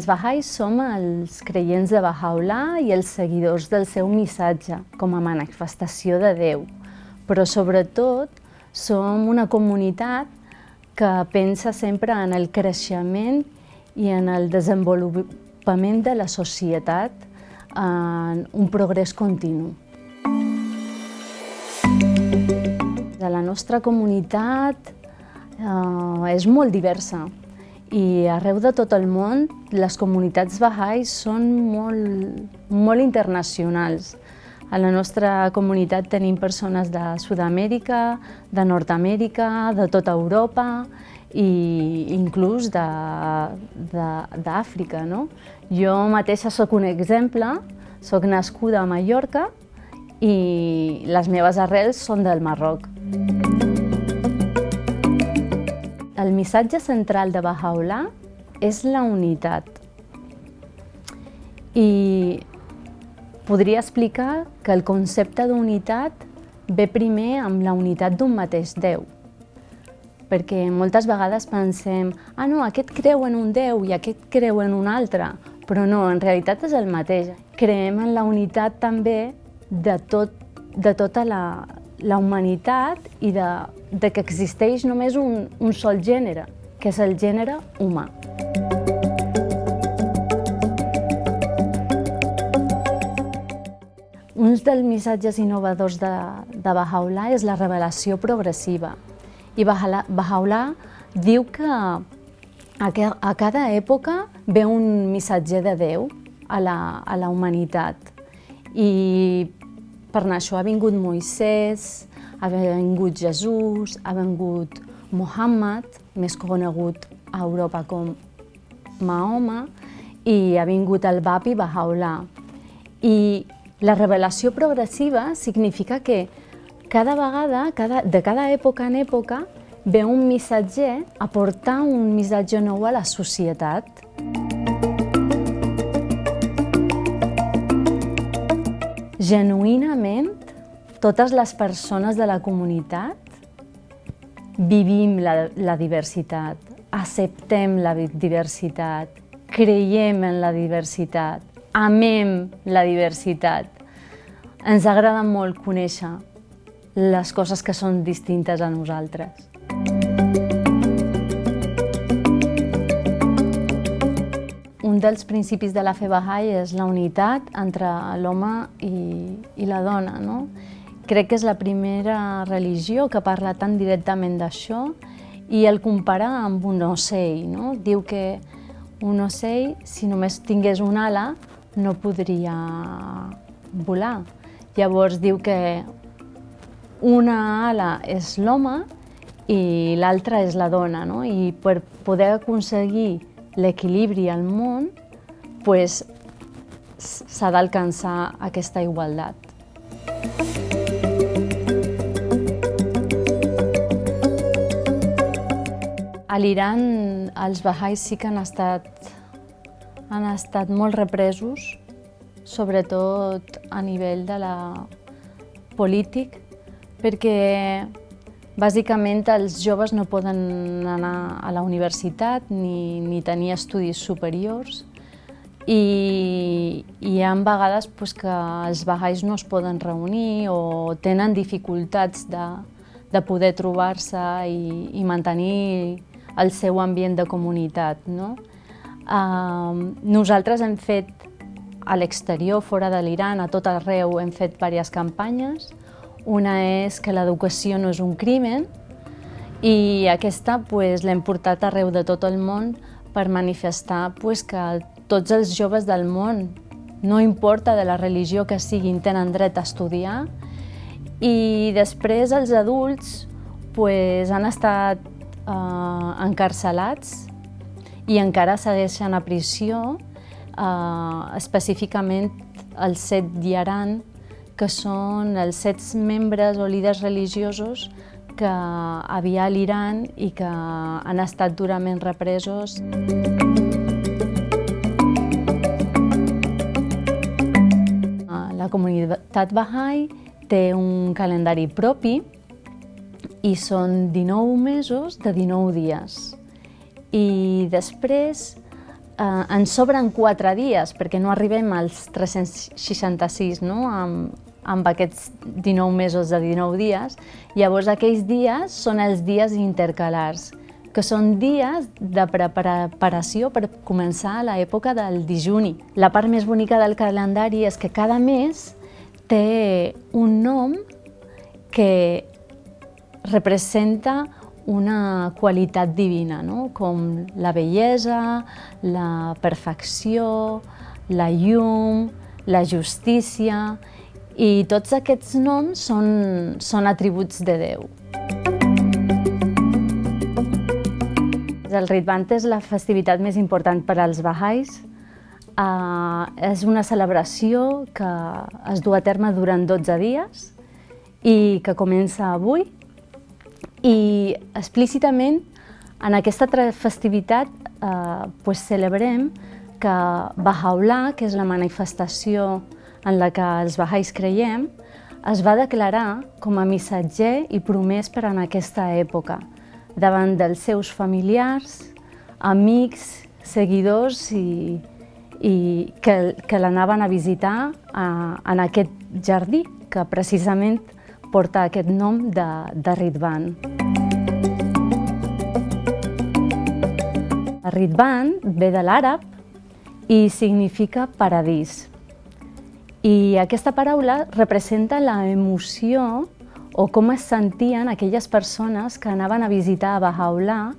Els Bahais som els creients de Baha'u'llah i els seguidors del seu missatge com a manifestació de Déu, però sobretot som una comunitat que pensa sempre en el creixement i en el desenvolupament de la societat en un progrés continu. La nostra comunitat és molt diversa i arreu de tot el món les comunitats Bahais són molt internacionals. A la nostra comunitat tenim persones de Sud-amèrica, de Nord-amèrica, de tota Europa i inclús d'Àfrica. Jo mateixa sóc un exemple, sóc nascuda a Mallorca i les meves arrels són del Marroc. El missatge central de Baha'u'llah és la unitat. I podria explicar que el concepte d'unitat ve primer amb la unitat d'un mateix Déu. Perquè moltes vegades pensem, no, aquest creu en un Déu i aquest creu en un altre, però no, en realitat és el mateix. Creiem en la unitat també de tota la humanitat i de que existeix només un sol gènere, que és el gènere humà. Un dels missatges innovadors de Baha'u'llah és la revelació progressiva. I Baha'u'llah diu que a cada època ve un missatger de Déu a la humanitat. I per això ha vingut Moisès, ha vingut Jesús, ha vingut Muhammad, més conegut a Europa com Mahoma, i ha vingut el Babi Baha'u'llah. I la revelació progressiva significa que cada vegada, de cada època en època, ve un missatger a portar un missatge nou a la societat. Genuïnament, totes les persones de la comunitat vivim la diversitat, acceptem la diversitat, creiem en la diversitat, amem la diversitat. Ens agrada molt conèixer les coses que són distintes a nosaltres. Un dels principis de la fe Bahai és la unitat entre l'home i la dona. Crec que és la primera religió que parla tan directament d'això i el compara amb un ocell. Diu que un ocell, si només tingués una ala, no podria volar. Llavors diu que una ala és l'home i l'altra és la dona. I per poder aconseguir l'equilibri al món, s'ha d'alcançar aquesta igualtat. A l'Iran els Bahais sí que han estat molt represos, sobretot a nivell polític, perquè bàsicament els joves no poden anar a la universitat ni tenir estudis superiors i hi ha vegades que els Bahais no es poden reunir o tenen dificultats de poder trobar-se i mantenir el seu ambient de comunitat. Nosaltres hem fet a l'exterior, fora de l'Iran, a tot arreu, hem fet diverses campanyes. Una és que l'educació no és un crimen i aquesta l'hem portat arreu de tot el món per manifestar que tots els joves del món, no importa de la religió que siguin, tenen dret a estudiar. I després els adults han estat encarcelats i encara segueixen a prisió, específicament els 7 Diaran, que són els 7 membres o líders religiosos que havia a l'Iran i que han estat durament represos. La comunitat Bahai té un calendari propi i són 19 mesos de 19 dies. I després ens sobren 4 dies, perquè no arribem als 366, no? amb aquests 19 mesos de 19 dies. Llavors aquells dies són els dies intercalars, que són dies de preparació per començar l'època del dijuni. La part més bonica del calendari és que cada mes té un nom que representa una qualitat divina, no? Com la bellesa, la perfecció, la llum, la justícia, i tots aquests noms són atributs de Déu. El Ritvan és la festivitat més important per als bahais. És una celebració que es du a terme durant 12 dies i que comença avui. I explícitament en aquesta festivitat celebrem que Baha'u'llah, que és la manifestació en la que els bahais creiem, es va declarar com a missatger i promès per en aquesta època, davant dels seus familiars, amics, seguidors i que l'anaven a visitar en aquest jardí, que precisament porta aquest nom de Ritvan. Ritvan ve de l'àrab i significa paradís. I aquesta paraula representa l'emoció o com es sentien aquelles persones que anaven a visitar a Baha'u'llah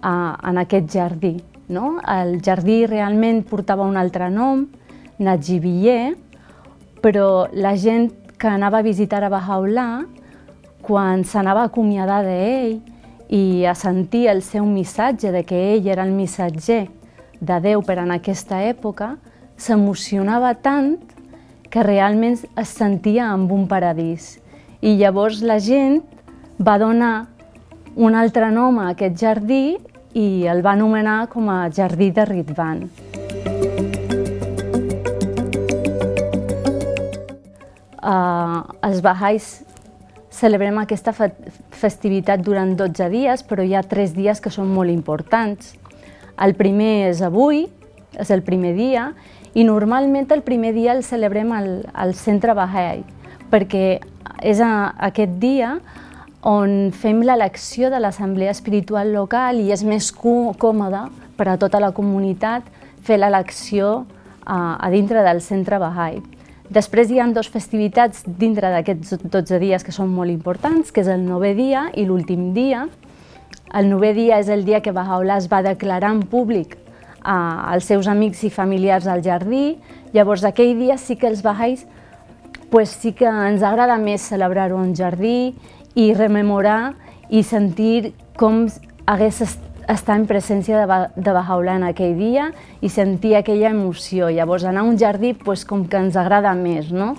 en aquest jardí. No? El jardí realment portava un altre nom, Najibiyeh, però la gent que anava a visitar a Baha'u'llah, quan s'anava a acomiadar d'ell i a sentir el seu missatge de que ell era el missatger de Déu per en aquesta època, s'emocionava tant que realment es sentia en un paradís. I llavors la gent va donar un altre nom a aquest jardí i el va anomenar com a Jardí de Ritvan. Els bahais celebrem aquesta festivitat durant 12 dies, però hi ha 3 dies que són molt importants. El primer és avui, és el primer dia, i normalment el primer dia el celebrem al centre Bahai, perquè és aquest dia on fem l'elecció de l'assemblea espiritual local i és més còmode per a tota la comunitat fer l'elecció a dintre del centre Bahai. Després hi ha 2 festivitats dintre d'aquests 12 dies que són molt importants, que és el 9è dia i l'últim dia. El 9è dia és el dia que Baha'u'llah es va declarar en públic als seus amics i familiars al jardí. Llavors aquell dia sí que els bahais sí que ens agrada més celebrar-ho en jardí i rememorar i sentir com hagués estar en presència de Baha'u'llah en aquell dia i sentir aquella emoció. Llavors anar a un jardí com que ens agrada més, no?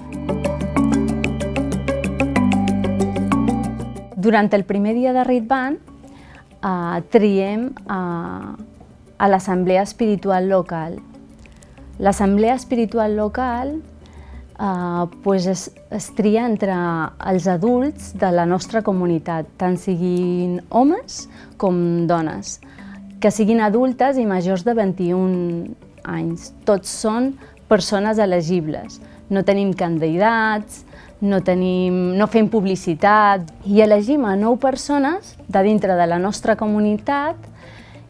Durant el primer dia de Ritvan triem a l'assemblea espiritual local. L'assemblea espiritual local es tria entre els adults de la nostra comunitat, tant siguin homes com dones, que siguin adultes i majors de 21 anys. Tots són persones elegibles. No tenim candidats, no fem publicitat i elegim a 9 persones de dintre de la nostra comunitat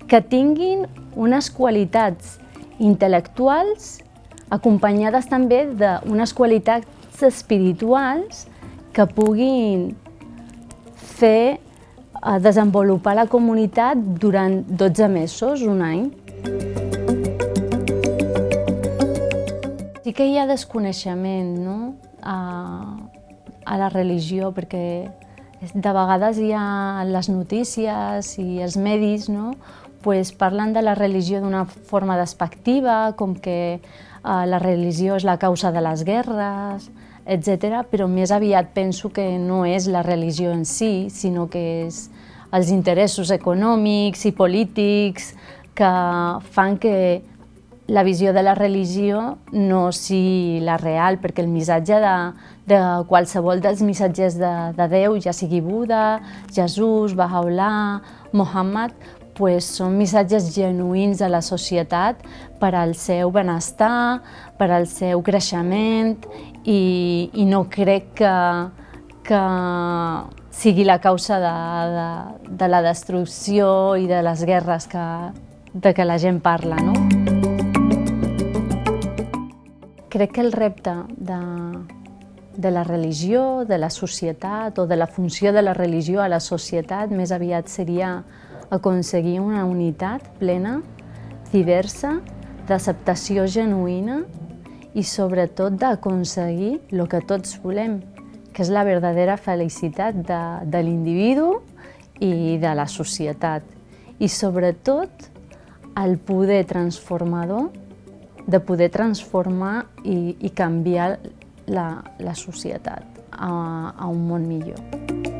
que tinguin unes qualitats intel·lectuals acompanyades també d'unes qualitats espirituals que puguin fer desenvolupar la comunitat durant 12 mesos, un any. Sí que hi ha desconeixement, no?, a la religió, perquè de vegades hi ha les notícies i els medis, no?, parlen de la religió d'una forma despectiva, com que la religió és la causa de les guerres, etc. Però més aviat penso que no és la religió en si, sinó que és els interessos econòmics i polítics que fan que la visió de la religió no sigui la real, perquè el missatge de qualsevol dels missatgers de Déu, ja sigui Buda, Jesús, Baha'u'llah, Mohammed, són missatges genuïns a la societat per al seu benestar, per al seu creixement i no crec que sigui la causa de la destrucció i de les guerres de què la gent parla, no? Crec que el repte de la religió, de la societat o de la funció de la religió a la societat més aviat seria aconseguir una unitat plena, diversa, d'acceptació genuïna i sobretot d'aconseguir el que tots volem, que és la verdadera felicitat de l'individu i de la societat. I sobretot el poder transformador de poder transformar i canviar la societat a un món millor.